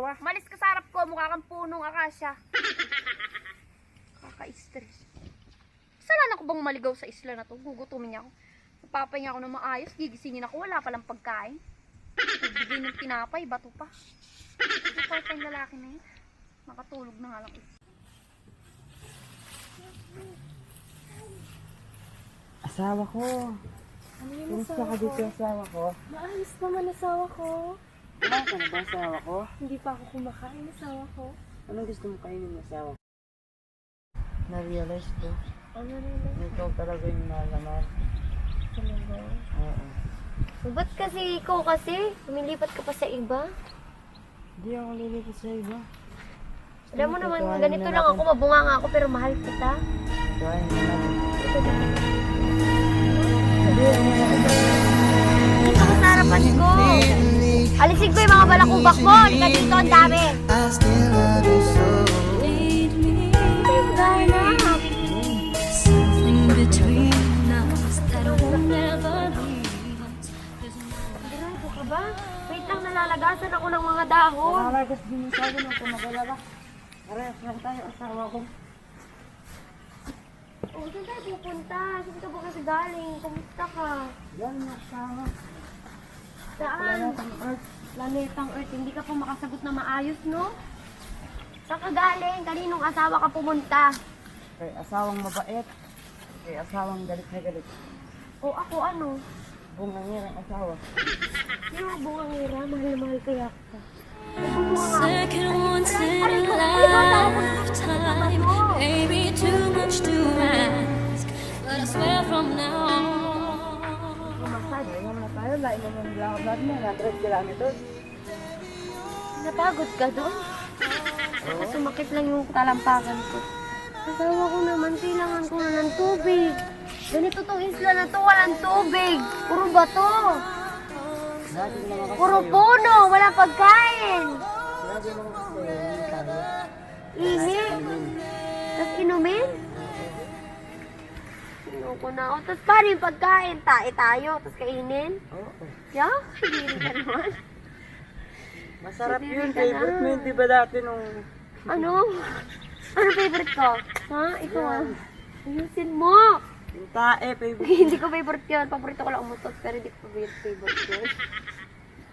asawa. Malis ka sa harap ko, mukha kang punong akasya. Kaka-stress. Saan ako bang maligaw sa isla na to? Gugutumin niya ako. Magpapahinga ako ng maayos, gigisingin ako, wala palang pagkain. Nagbigay ng tinapay, bato pa. Ito pa yung lalaki na yun. Makatulog na nga lang ito. Asawa ko. Ano yung Kumusta asawa ka ko? dito, asawa ko? Maayos naman asawa ko. Kumain ka na ba, asawa ko? Hindi pa ako kumakain asawa ko. Anong gusto mo kainin, asawa ko? Na-realize ko. Ano rin na ikaw talaga yung nalaman. talaga? Oo. Ba't kasi ikaw kasi? Lumilipat ka pa sa iba? Hindi ako lilipat sa iba. Alam mo naman, Tutuhanin ganito na lang natin. ako, mabunga nga ako pero mahal kita. Tuhanin na natin. Dito ka sa harapan ko. Alisin ko yung mga balakubak mo. Halika dito, ang dami. Ito yung ganap. Sigurado ka ba? Wait lang, nalalagasan ako ng mga dahon. Nakalagas din yung sabi ng kumagalala. Parehas lang tayo, asawa ko. Oh, saan tayo pupunta? Saan ka ba kasi galing? Kumusta ka? Yan yung asawa. Saan? Planetang Earth. Planetang Earth. Hindi ka pa makasagot na maayos, no? Saan ka galing? Kaninong asawa ka pumunta? Kay asawang mabait. Kay asawang galit na galit. O ako ano? Bungangirang asawa. Yung mga bungangira, mahal na mahal kaya kita. Second once in a lifetime, maybe too much to ask, but I swear from now on. Ngayon naman na tayo. Lain naman nila ako dati na. 100 kilometers. Napagod ka doon? Baka sumakit lang yung talampakan ko. Asawa ko naman, kailangan ko na ng tubig. Ganito tong isla na to, walang tubig. Puro bato. Dati naman kasi Puro puno, walang pagkain. Dati naman kasi hindi tayo. Ini. Tapos inumin? Sinuko na ako. Tapos paano yung pagkain? Tae tayo, tapos kainin? Oo. Yeah? Hindi ka naman. Masarap Hindi yun. ka Favorite na. mo yun, di ba dati nung... Ano? Ano favorite ko? Ha? Ikaw ah. Ayusin mo. Yung tae, favorite. Hindi ko favorite yun. Paborito ko lang umutot, pero hindi ko favorite yun.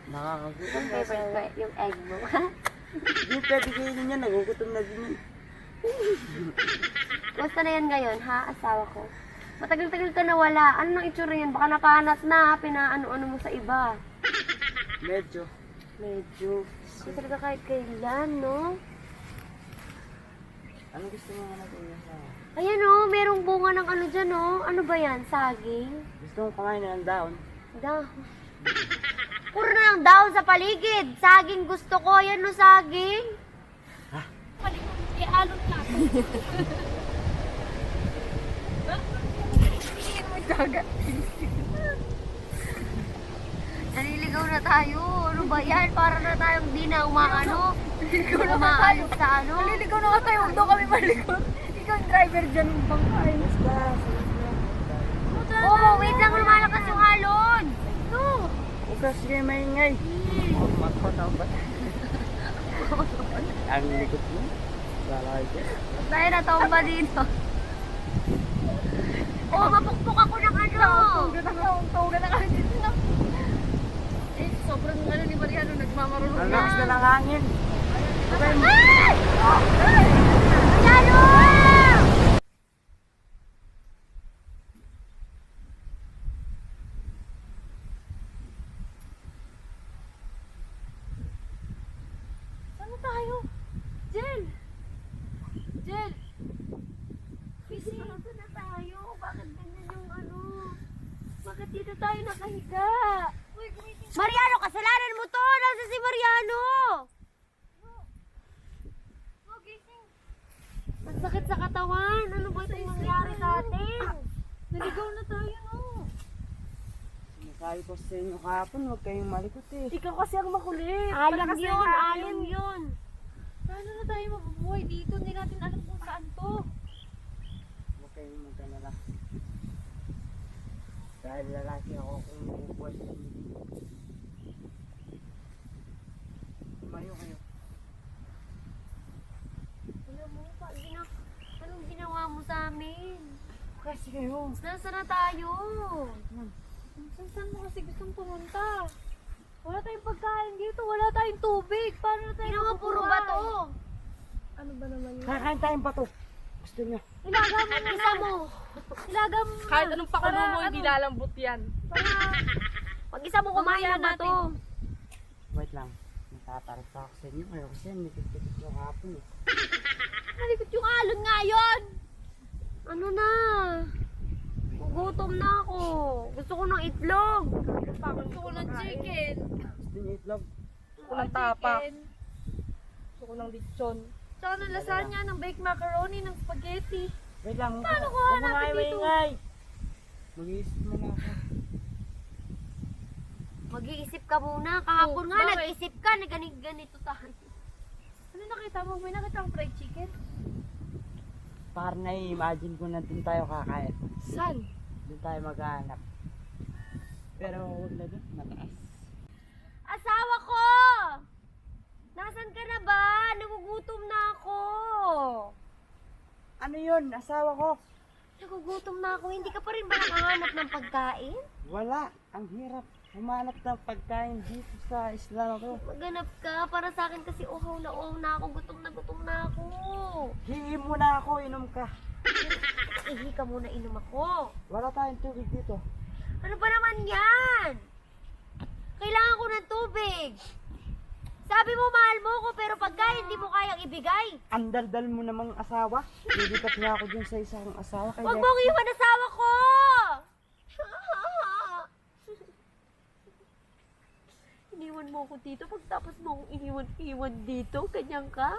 Nakakagutom Yung na favorite ko, asawa. yung egg mo. Hindi pwede kainin yan. Nagugutom na din yun. Gusto na yan ngayon, ha? Asawa ko. Matagal-tagal ka nawala. Ano nang itsura yan? Baka nakahanap na, pinaano-ano mo sa iba. Medyo. Medyo. Kasi ka kahit kailan, no? Ano gusto mo nga natin yung asawa? Ayan, oh, merong bunga ng ano dyan, oh. Ano ba yan? Saging? Gusto mo kumain na ng daon? Dahon. Puro na lang dahon sa paligid. Saging gusto ko. Yan, no, saging. Ialon na ako. Naliligaw na tayo. Ano ba yan? Para na tayong di na umaano. Umaalis sa ano. Maliligaw na nga tayo, huwag daw kami maligaw. Ikaw ang driver dyan ng bangkay. Oh, wait lang. Lumalakas yung alon. No. Huwag kasi kayo maingay. Oh, matataw ba? Ang likot mo. Lalaki ka. Tayo na tomba dito. Oh, mapukpok ako ng ano. Tuga na kami dito na. Eh, sobrang ano ni Mariano, nagmamarunong Ang na. lakas na ng hangin. Ay! Mariano! Saan na tayo? Jel! Jel! Kasi ito na tayo. Bakit ganyan yung ano? Bakit dito tayo nakahiga? Mariano, kasalanan mo to! Nasa si Mariano! Ang sakit sa katawan. Ano ba itong nangyari sa atin? Naligaw na tayo, no? Sinasabi ko sa inyo kahapon, huwag kayong malikot eh. Ikaw kasi ang makulit. Alim Malakas na yun, yung hangin. alim yun. Paano na tayo mabubuhay dito? Hindi natin alam kung saan to. Huwag kayong magkalala. Dahil lalaki ako kung mabubuhay sa inyo. Tumayo kayo. namin. Kasi kayo. Nasaan na tayo? Saan mo kasi gustong pumunta? Wala tayong pagkain dito, wala tayong tubig. Paano tayo Ino nga puro bato. Ano ba naman yun? Kakain tayong bato. Gusto nyo? Ilaga mo yung isa mo. Ilaga mo. Kahit anong pakulo mo, hindi lalambot yan. Pag isa mo kumain ng bato. Wait lang. Natatarap ako sa inyo. Ayaw kasi yan. May titikit ko kahapon eh. Malikot yung alon nga yun. Ano na? Gugutom na ako. Gusto ko ng itlog. Gusto ko ng chicken. Gusto nyo itlog? Gusto ko ng tapak. Gusto ko ng lechon. Tsaka ng lasagna, ng baked macaroni, ng spaghetti. Wait lang. Paano ko Huwag mo hanapin nga dito? maingay. Mag-iisip mo na ako. Mag-iisip ka muna. Kahapon Oh, nga, bakit? nag-isip ka na ganito tayo. Ano nakita mo? May nakita akong fried chicken? Parang na-imagine ko na din tayo kakain. Saan? Doon tayo maghahanap. Pero huwag na doon. Mataas. Asawa ko! Nasaan ka na ba? Nagugutom na ako. Ano yun? Asawa ko? Nagugutom na ako. Hindi ka pa rin ba nakahanap ng pagkain? Wala. Ang hirap. Humanap ng pagkain dito sa isla na to. Maghanap ka. Para sa akin kasi uhaw na ako. Gutom na ako. Hingi mo na ako. Inom ka. Ihi ka muna, inom ako. Wala tayong tubig dito. Ano ba naman yan? Kailangan ko ng tubig. Sabi mo mahal mo ko pero pagka hindi mo kayang ibigay. Ang daldal mo namang asawa. Lilipat nga ako dun sa isang asawa. Kaya Huwag mong iwan asawa ko! Iniwan mo ako dito pagtapos mo akong iniwan dito. Ganyan ka?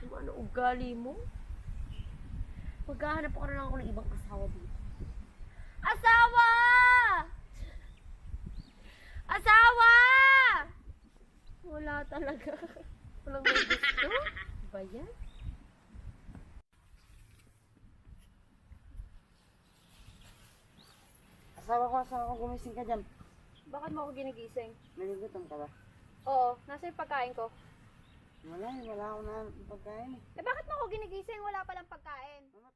Ano ugali mo? Maghahanap ako na lang ako ng ibang asawa dito. Asawa! Asawa! Wala talaga. Walang may gusto. Ba yan? asawa ko, gumising ka dyan. Bakit mo ako ginigising? Naligutom ka ba? Oo, nasa yung pagkain ko. Wala, wala ako na pagkain eh. Eh bakit mo ako ginigising? Wala palang pagkain. Mama,